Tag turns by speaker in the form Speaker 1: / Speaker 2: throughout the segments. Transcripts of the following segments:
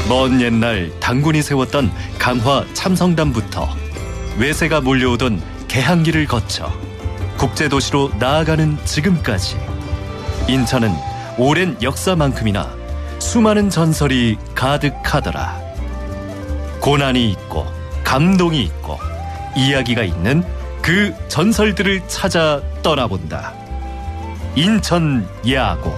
Speaker 1: 먼 옛날 당군이 세웠던 강화 참성담부터 외세가 몰려오던 개항기를 거쳐 국제도시로 나아가는 지금까지 인천은 오랜 역사만큼이나 수많은 전설이 가득하더라. 고난이 있고 감동이 있고 이야기가 있는 그 전설들을 찾아 떠나본다. 인천 야구.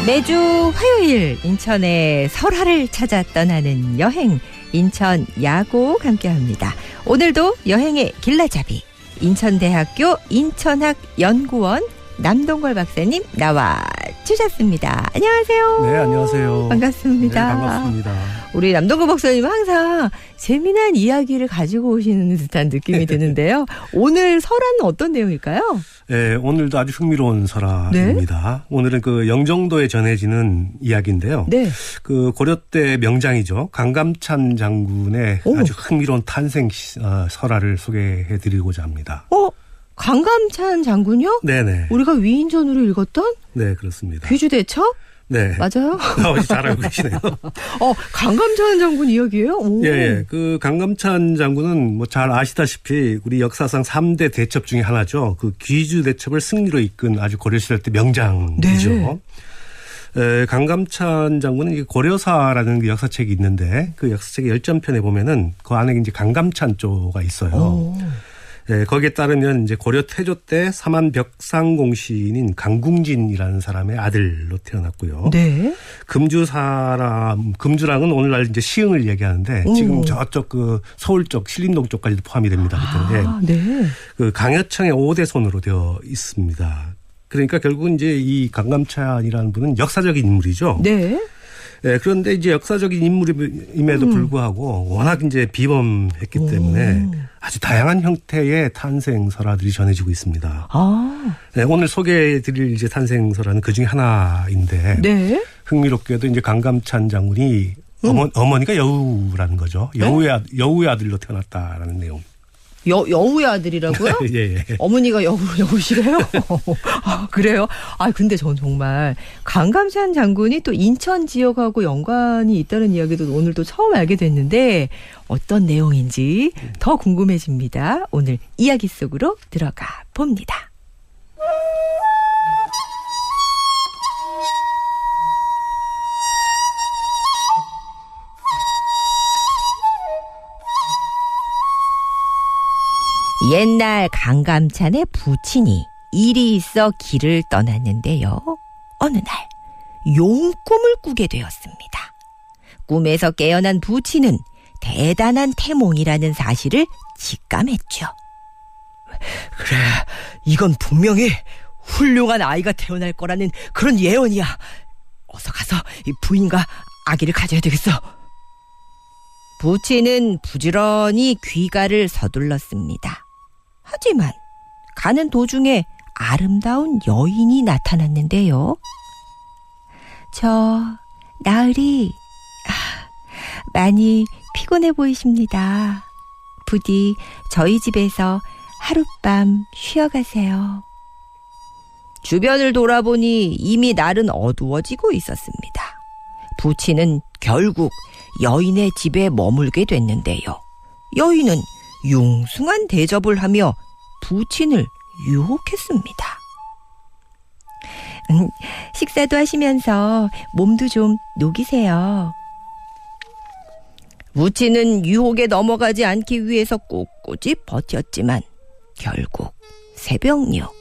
Speaker 2: 매주 화요일 인천의 설화를 찾아 떠나는 여행, 인천 야구 함께합니다. 오늘도 여행의 길라잡이 인천대학교 인천학연구원 남동걸 박사님 나와 주셨습니다. 안녕하세요.
Speaker 3: 네, 안녕하세요.
Speaker 2: 반갑습니다.
Speaker 3: 네, 반갑습니다.
Speaker 2: 우리 남동걸 박사님은 항상 재미난 이야기를 가지고 오시는 듯한 느낌이 드는데요. 오늘 설화는 어떤 내용일까요?
Speaker 3: 네, 오늘도 아주 흥미로운 설화입니다. 네? 오늘은 그 영종도에 전해지는 이야기인데요.
Speaker 2: 네.
Speaker 3: 그 고려 때 명장이죠. 강감찬 장군의 아주 흥미로운 탄생 설화를 소개해드리고자 합니다.
Speaker 2: 강감찬 장군요?
Speaker 3: 네네.
Speaker 2: 우리가 위인전으로 읽었던?
Speaker 3: 네, 그렇습니다.
Speaker 2: 귀주대첩?
Speaker 3: 네.
Speaker 2: 맞아요?
Speaker 3: 잘 알고 계시네요.
Speaker 2: 강감찬 장군 이야기예요? 오.
Speaker 3: 예. 그 강감찬 장군은 뭐 잘 아시다시피 우리 역사상 3대 대첩 중에 하나죠. 그 귀주 대첩을 승리로 이끈 아주 고려시대 때 명장이죠. 네. 강감찬 장군은 고려사라는 그 역사책이 있는데 그 역사책의 열전편에 보면은 그 안에 이제 강감찬 조가 있어요. 오. 네, 거기에 따르면 이제 고려 태조 때 사만 벽상공신인 강궁진이라는 사람의 아들로 태어났고요. 네. 금주랑은 오늘날 이제 시흥을 얘기하는데 지금 저쪽 그 서울 쪽 신림동 쪽까지도 포함이 됩니다. 그런데
Speaker 2: 네.
Speaker 3: 그 강여청의 5대 손으로 되어 있습니다. 그러니까 결국은 이제 이 강감찬이라는 분은 역사적인 인물이죠.
Speaker 2: 네.
Speaker 3: 네, 그런데 이제 역사적인 인물임에도 불구하고 워낙 이제 비범했기 때문에 아주 다양한 형태의 탄생 설화들이 전해지고 있습니다. 네, 오늘 소개해드릴 이제 탄생 설화는 그 중에 하나인데 네. 흥미롭게도 이제 강감찬 장군이 어머니가 여우라는 거죠.
Speaker 2: 네?
Speaker 3: 여우의 아들로 태어났다라는 내용.
Speaker 2: 여우의 아들이라고요?
Speaker 3: 예.
Speaker 2: 어머니가 여우시래요? 그래요? 근데 전 정말 강감찬 장군이 또 인천 지역하고 연관이 있다는 이야기도 오늘도 처음 알게 됐는데 어떤 내용인지 더 궁금해집니다. 오늘 이야기 속으로 들어가 봅니다. 옛날 강감찬의 부친이 일이 있어 길을 떠났는데요. 어느 날 용꿈을 꾸게 되었습니다. 꿈에서 깨어난 부친은 대단한 태몽이라는 사실을 직감했죠. 그래, 이건 분명히 훌륭한 아이가 태어날 거라는 그런 예언이야. 어서 가서 이 부인과 아기를 가져야 되겠어. 부친은 부지런히 귀가를 서둘렀습니다. 하지만 가는 도중에 아름다운 여인이 나타났는데요. 저 나으리 많이 피곤해 보이십니다. 부디 저희 집에서 하룻밤 쉬어가세요. 주변을 돌아보니 이미 날은 어두워지고 있었습니다. 부친은 결국 여인의 집에 머물게 됐는데요. 여인은 융숭한 대접을 하며 부친을 유혹했습니다. 식사도 하시면서 몸도 좀 녹이세요. 부친은 유혹에 넘어가지 않기 위해서 꿋꿋이 버텼지만 결국 새벽녘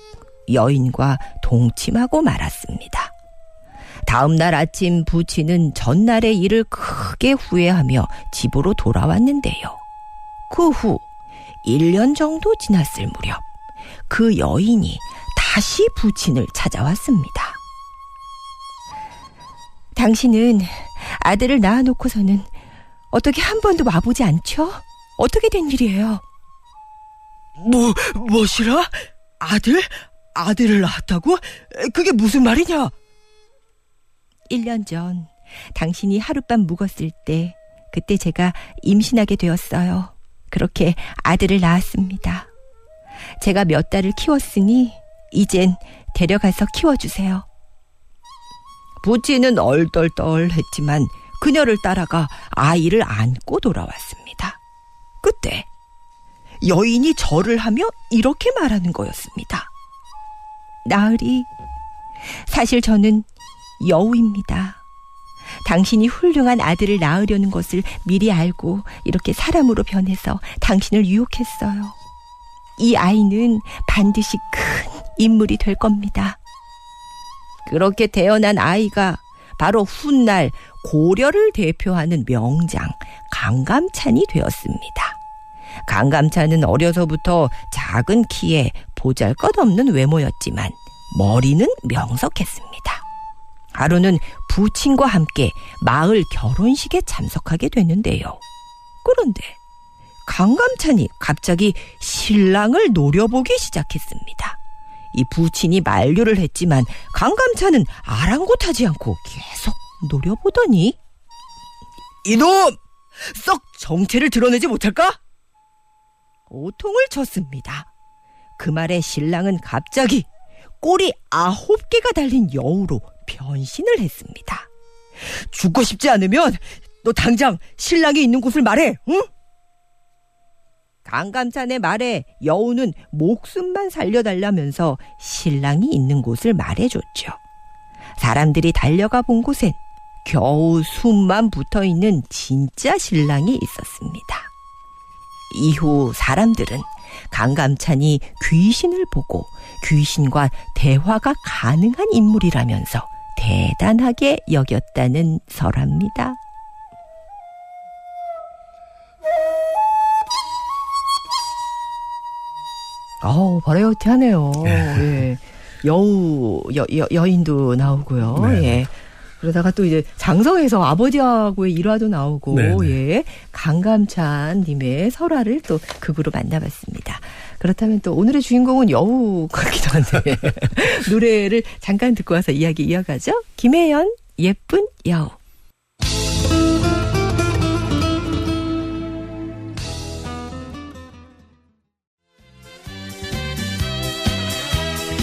Speaker 2: 여인과 동침하고 말았습니다. 다음 날 아침 부친은 전날의 일을 크게 후회하며 집으로 돌아왔는데요. 그 후 1년 정도 지났을 무렵 그 여인이 다시 부친을 찾아왔습니다. 당신은 아들을 낳아놓고서는 어떻게 한 번도 와보지 않죠? 어떻게 된 일이에요?
Speaker 4: 뭐시라? 아들을 낳았다고? 그게 무슨 말이냐?
Speaker 2: 1년 전 당신이 하룻밤 묵었을 때 그때 제가 임신하게 되었어요. 그렇게 아들을 낳았습니다. 제가 몇 달을 키웠으니 이젠 데려가서 키워주세요. 부친은 얼떨떨했지만 그녀를 따라가 아이를 안고 돌아왔습니다. 그때 여인이 절을 하며 이렇게 말하는 거였습니다. 나으리, 사실 저는 여우입니다. 당신이 훌륭한 아들을 낳으려는 것을 미리 알고 이렇게 사람으로 변해서 당신을 유혹했어요. 이 아이는 반드시 큰 인물이 될 겁니다. 그렇게 태어난 아이가 바로 훗날 고려를 대표하는 명장 강감찬이 되었습니다. 강감찬은 어려서부터 작은 키에 보잘것없는 외모였지만 머리는 명석했습니다. 하루는 부친과 함께 마을 결혼식에 참석하게 되는데요. 그런데 강감찬이 갑자기 신랑을 노려보기 시작했습니다. 이 부친이 만류를 했지만 강감찬은 아랑곳하지 않고 계속 노려보더니
Speaker 4: 이놈! 썩 정체를 드러내지 못할까?
Speaker 2: 오통을 쳤습니다. 그 말에 신랑은 갑자기 꼬리 9개가 달린 여우로 변신을 했습니다.
Speaker 4: 죽고 싶지 않으면 너 당장 신랑이 있는 곳을 말해, 응?
Speaker 2: 강감찬의 말에 여우는 목숨만 살려달라면서 신랑이 있는 곳을 말해줬죠. 사람들이 달려가 본 곳엔 겨우 숨만 붙어있는 진짜 신랑이 있었습니다. 이후 사람들은 강감찬이 귀신을 보고 귀신과 대화가 가능한 인물이라면서 대단하게 여겼다는 설화입니다. 버라이어티하네요. 예. 여인도 나오고요.
Speaker 3: 네.
Speaker 2: 예. 그러다가 또 이제 장성에서 아버지하고의 일화도 나오고,
Speaker 3: 네네.
Speaker 2: 예. 강감찬님의 설화를 또 극으로 만나봤습니다. 그렇다면 또 오늘의 주인공은 여우 같기도 한데, 노래를 잠깐 듣고 와서 이야기 이어가죠. 김혜연, 예쁜 여우.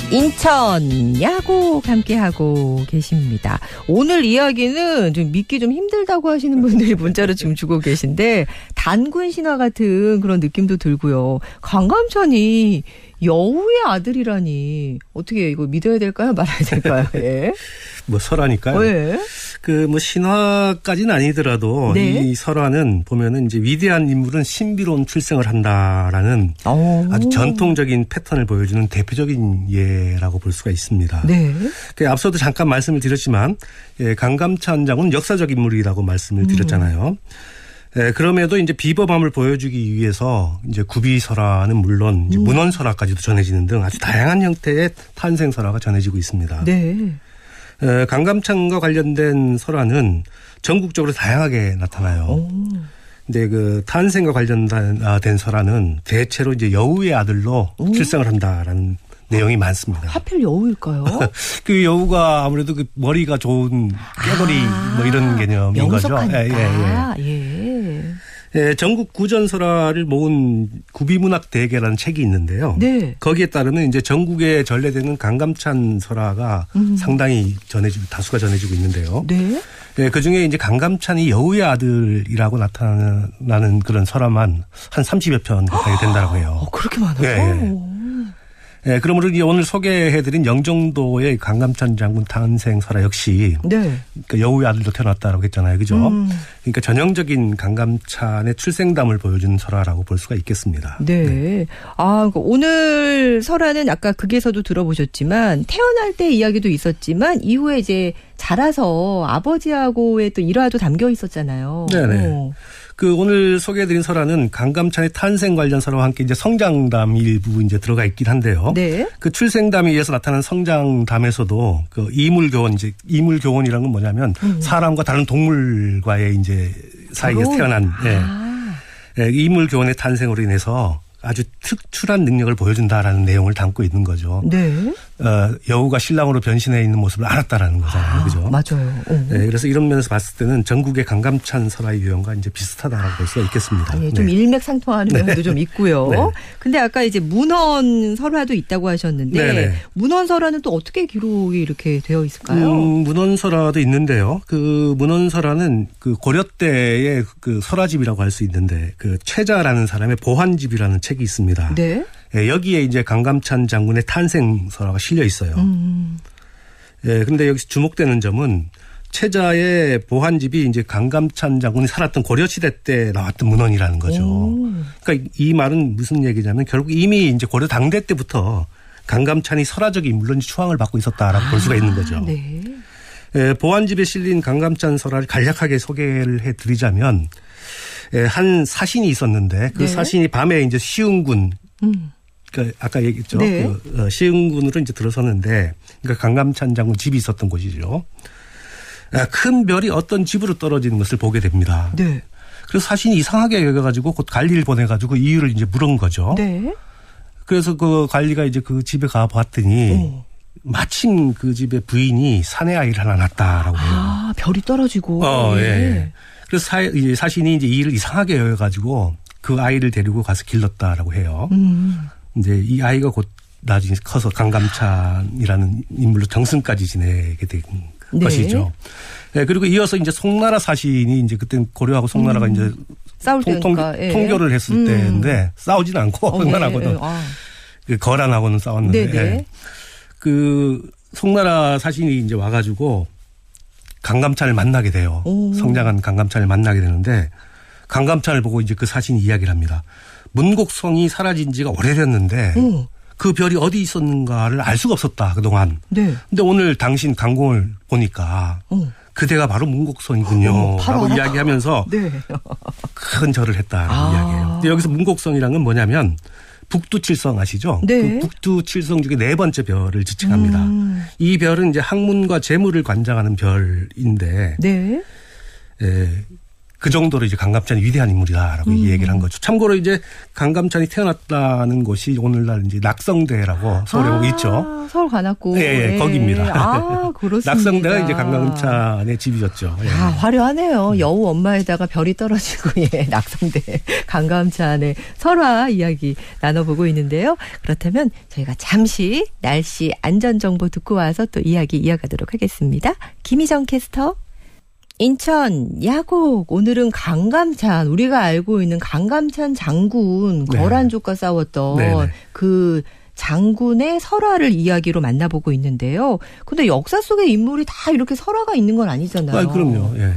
Speaker 2: 인천 야곡 함께하고 계십니다. 오늘 이야기는 좀 믿기 좀 힘들다고 하시는 분들이 문자로 지금 주고 계신데 단군 신화 같은 그런 느낌도 들고요. 강감찬이 여우의 아들이라니 어떻게 이거 믿어야 될까요? 말아야 될까요? 예.
Speaker 3: 뭐 설화니까요.
Speaker 2: 네.
Speaker 3: 그 뭐 신화까지는 아니더라도
Speaker 2: 네.
Speaker 3: 이 설화는 보면은 이제 위대한 인물은 신비로운 출생을 한다라는 아주 전통적인 패턴을 보여주는 대표적인 예라고 볼 수가 있습니다.
Speaker 2: 네.
Speaker 3: 그 앞서도 잠깐 말씀을 드렸지만 강감찬 장군은 역사적 인물이라고 말씀을 드렸잖아요. 그럼에도 이제 비범함을 보여주기 위해서 이제 구비설화는 물론 이제 문헌설화까지도 전해지는 등 아주 다양한 형태의 탄생설화가 전해지고 있습니다.
Speaker 2: 네.
Speaker 3: 강감찬과 관련된 설화는 전국적으로 다양하게 나타나요. 근데 그 탄생과 관련된 설화는 대체로 이제 여우의 아들로 출생을 한다라는 내용이 많습니다.
Speaker 2: 하필 여우일까요?
Speaker 3: 그 여우가 아무래도 그 머리가 좋은 깨거리 뭐 이런 개념인 거죠.
Speaker 2: 명석하니까.
Speaker 3: 예, 전국 구전설화를 모은 구비문학 대계라는 책이 있는데요.
Speaker 2: 네.
Speaker 3: 거기에 따르면 이제 전국에 전래되는 강감찬 설화가 상당히 다수가 전해지고 있는데요.
Speaker 2: 네.
Speaker 3: 예, 그 중에 이제 강감찬이 여우의 아들이라고 나타나는 그런 설화만 한 30여 편 가까이 된다고 해요.
Speaker 2: 그렇게 많아요?
Speaker 3: 예, 그러므로 오늘 소개해드린 영종도의 강감찬 장군 탄생 설화 역시
Speaker 2: 네.
Speaker 3: 그러니까 여우의 아들도 태어났다라고 했잖아요. 그죠? 그러니까 전형적인 강감찬의 출생담을 보여주는 설화라고 볼 수가 있겠습니다.
Speaker 2: 네. 오늘 설화는 아까 극에서도 들어보셨지만 태어날 때 이야기도 있었지만 이후에 이제 자라서 아버지하고의 또 일화도 담겨 있었잖아요.
Speaker 3: 네네. 그 오늘 소개해드린 설화는 강감찬의 탄생 관련 설화와 함께 이제 성장담 일부 이제 들어가 있긴 한데요.
Speaker 2: 네.
Speaker 3: 그 출생담에 의해서 나타난 성장담에서도 그 이물교원이라는 건 뭐냐면 사람과 다른 동물과의 이제 사이에서 태어난 이물교원의 탄생으로 인해서 아주 특출한 능력을 보여준다라는 내용을 담고 있는 거죠.
Speaker 2: 네.
Speaker 3: 여우가 신랑으로 변신해 있는 모습을 알았다라는 거잖아요. 그죠?
Speaker 2: 맞아요.
Speaker 3: 네, 그래서 이런 면에서 봤을 때는 전국의 강감찬 설화의 유형과 이제 비슷하다라고 볼 수가 있겠습니다.
Speaker 2: 예, 좀
Speaker 3: 네.
Speaker 2: 일맥상통하는 면도
Speaker 3: 네.
Speaker 2: 좀 있고요.
Speaker 3: 네.
Speaker 2: 근데 아까 이제 문헌 설화도 있다고 하셨는데
Speaker 3: 네네.
Speaker 2: 문헌 설화는 또 어떻게 기록이 이렇게 되어 있을까요?
Speaker 3: 문헌설화도 있는데요. 그 문헌설화는 그 고려 때의 그 설화집이라고 할 수 있는데 그 최자라는 사람의 보환집이라는 책이 있습니다.
Speaker 2: 네.
Speaker 3: 예, 여기에 이제 강감찬 장군의 탄생설화가 실려 있어요. 예, 근데 여기서 주목되는 점은 최자의 보환집이 이제 강감찬 장군이 살았던 고려시대 때 나왔던 문헌이라는 거죠. 그러니까 이 말은 무슨 얘기냐면 결국 이미 이제 고려 당대 때부터 강감찬이 설화적인 인물로 추앙을 받고 있었다라고 볼 수가 있는 거죠.
Speaker 2: 네.
Speaker 3: 예, 보환집에 실린 강감찬 설화를 간략하게 소개를 해드리자면 예, 한 사신이 있었는데 그
Speaker 2: 네.
Speaker 3: 사신이 밤에 이제 시흥군 그러니까 아까 얘기했죠.
Speaker 2: 네.
Speaker 3: 시흥군으로 이제 들어섰는데 그러니까 강감찬 장군 집이 있었던 곳이죠. 큰 별이 어떤 집으로 떨어지는 것을 보게 됩니다.
Speaker 2: 네.
Speaker 3: 그래서 사신이 이상하게 여겨가지고 곧 관리를 보내가지고 이유를 이제 물은 거죠.
Speaker 2: 네.
Speaker 3: 그래서 그 관리가 이제 그 집에 가 봤더니 마침 그 집의 부인이 사내 아이를 하나 낳았다라고 해요.
Speaker 2: 아, 별이 떨어지고.
Speaker 3: 예. 그래서 이제 사신이 이제 이 일을 이상하게 여겨가지고 그 아이를 데리고 가서 길렀다라고 해요. 이제 이 아이가 곧 나중에 커서 강감찬이라는 인물로 정승까지 지내게 된
Speaker 2: 네.
Speaker 3: 것이죠. 네, 그리고 이어서 이제 송나라 사신이 이제 그때 고려하고 송나라가 이제
Speaker 2: 싸울 때니까. 예.
Speaker 3: 통교를 했을 때인데 싸우진 않고 송나라하고는
Speaker 2: 네. 아.
Speaker 3: 그 거란하고는 싸웠는데
Speaker 2: 네네.
Speaker 3: 그 송나라 사신이 이제 와가지고 강감찬을 만나게 돼요. 성장한 강감찬을 만나게 되는데 강감찬을 보고 이제 그 사신이 이야기를 합니다. 문곡성이 사라진 지가 오래됐는데 그 별이 어디 있었는가를 알 수가 없었다 그동안.
Speaker 2: 네.
Speaker 3: 근데 오늘 당신 강공을 보니까 그대가 바로 문곡성이군요.
Speaker 2: 바로
Speaker 3: 라고
Speaker 2: 알아.
Speaker 3: 이야기하면서
Speaker 2: 네.
Speaker 3: 큰 절을 했다라고 이야기해요. 근데 여기서 문곡성이라는 건 뭐냐면 북두칠성 아시죠?
Speaker 2: 네.
Speaker 3: 그 북두칠성 중에 네 번째 별을 지칭합니다. 이 별은 이제 학문과 재물을 관장하는 별인데
Speaker 2: 네.
Speaker 3: 그 정도로 이제 강감찬이 위대한 인물이다라고 이 얘기를 한 거죠. 참고로 이제 강감찬이 태어났다는 곳이 오늘날 이제 낙성대라고 서울에 보고 있죠.
Speaker 2: 서울 관악구.
Speaker 3: 예, 거기입니다.
Speaker 2: 아, 그렇습니다.
Speaker 3: 낙성대가 이제 강감찬의 집이었죠. 예.
Speaker 2: 아, 화려하네요. 여우 엄마에다가 별이 떨어지고, 예, 낙성대, 강감찬의 설화 이야기 나눠보고 있는데요. 그렇다면 저희가 잠시 날씨 안전정보 듣고 와서 또 이야기 이어가도록 하겠습니다. 김희정 캐스터. 인천 야곡 오늘은 강감찬 우리가 알고 있는 강감찬 장군
Speaker 3: 네.
Speaker 2: 거란족과 싸웠던
Speaker 3: 네네.
Speaker 2: 그 장군의 설화를 이야기로 만나보고 있는데요. 근데 역사 속의 인물이 다 이렇게 설화가 있는 건 아니잖아요.
Speaker 3: 아, 그럼요. 예.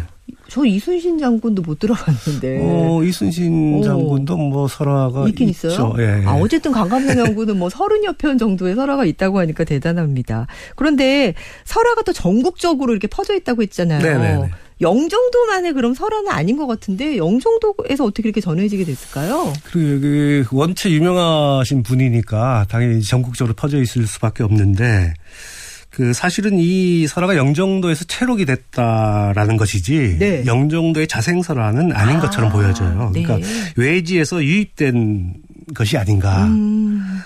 Speaker 2: 저 이순신 장군도 못 들어봤는데.
Speaker 3: 이순신 장군도 뭐 설화가
Speaker 2: 있긴
Speaker 3: 있죠.
Speaker 2: 있어요.
Speaker 3: 예.
Speaker 2: 아, 어쨌든 강감찬 장군은 뭐 30여 편 정도의 설화가 있다고 하니까 대단합니다. 그런데 설화가 또 전국적으로 이렇게 퍼져 있다고 했잖아요.
Speaker 3: 네네네.
Speaker 2: 영종도만의 그럼 설화는 아닌 것 같은데 영종도에서 어떻게 이렇게 전해지게 됐을까요?
Speaker 3: 그리고 여기 원체 유명하신 분이니까 당연히 전국적으로 퍼져 있을 수밖에 없는데 그 사실은 이 설화가 영종도에서 채록이 됐다라는 것이지
Speaker 2: 네.
Speaker 3: 영종도의 자생설화는 아닌 것처럼 보여져요.
Speaker 2: 네.
Speaker 3: 그러니까 외지에서 유입된 것이 아닌가.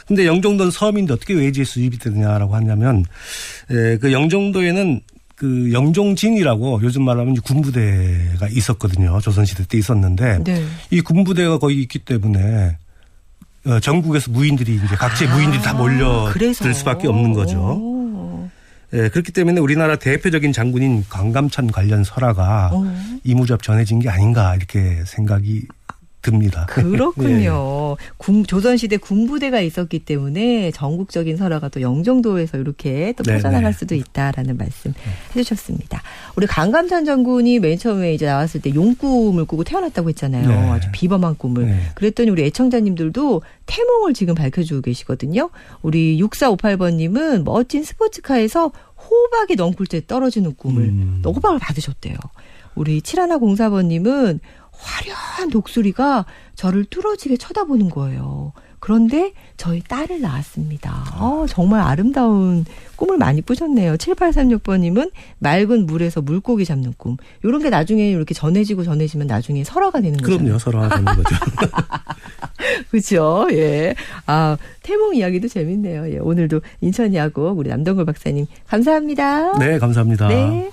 Speaker 3: 근데 영종도는 섬인데 어떻게 외지에서 유입이 되느냐라고 하냐면 그 영종도에는 그 영종진이라고 요즘 말하면 군부대가 있었거든요. 조선시대 때 있었는데
Speaker 2: 네.
Speaker 3: 이 군부대가 거기 있기 때문에 전국에서 무인들이 이제 각지의 무인들이 다 몰려들 수밖에 없는 거죠. 예, 그렇기 때문에 우리나라 대표적인 장군인 강감찬 관련 설화가 이 무렵 전해진 게 아닌가 이렇게 생각이 듭니다.
Speaker 2: 그렇군요. 조선시대 군부대가 있었기 때문에 전국적인 설화가 또 영종도에서 이렇게 또 퍼져나갈 수도 있다라는 말씀 해주셨습니다. 우리 강감찬 장군이 맨 처음에 이제 나왔을 때 용꿈을 꾸고 태어났다고 했잖아요.
Speaker 3: 네.
Speaker 2: 아주 비범한 꿈을.
Speaker 3: 네.
Speaker 2: 그랬더니 우리 애청자님들도 태몽을 지금 밝혀주고 계시거든요. 우리 6458번님은 멋진 스포츠카에서 호박이 넝쿨째 떨어지는 꿈을 또 호박을 받으셨대요. 우리 7104번님은 화려한 독수리가 저를 뚫어지게 쳐다보는 거예요. 그런데 저희 딸을 낳았습니다. 정말 아름다운 꿈을 많이 꾸셨네요. 7836번님은 맑은 물에서 물고기 잡는 꿈. 이런 게 나중에 이렇게 전해지면 나중에 설화가 되는 거죠.
Speaker 3: 그럼요. 설화가 되는 거죠.
Speaker 2: 그렇죠. 예. 아, 태몽 이야기도 재밌네요. 예. 오늘도 인천 야구 우리 남동걸 박사님 감사합니다.
Speaker 3: 네, 감사합니다.
Speaker 2: 네.